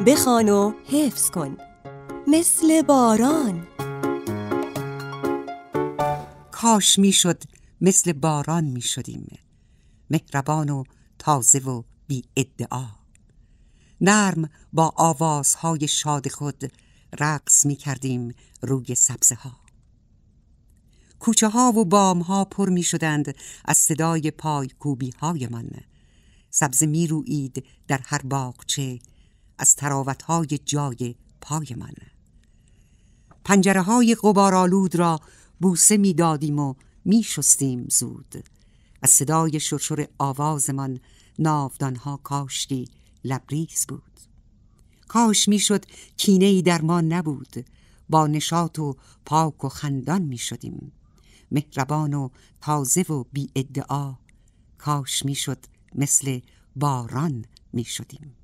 بخوان و حفظ کن مثل باران. کاش میشد مثل باران میشدیم، مهربان و تازه و بی ادعا. نرم با آوازهای شاد خود رقص میکردیم روی سبزه ها. کوچه ها و بام ها پر می شدند از صدای پایکوبی های من. سبزه می رویید در هر باغچه از تراوت های جای پای من. پنجره های غبارآلود را بوسه می دادیم و می شستیم زود. از صدای شرشر آوازمان ناودان ها کاشتی لبریز بود. کاش می شد کینه‌ای در ما نبود، با نشاط و پاک و خندان می شدیم، مهربان و تازه و بی ادعا. کاش می شد مثل باران می شدیم.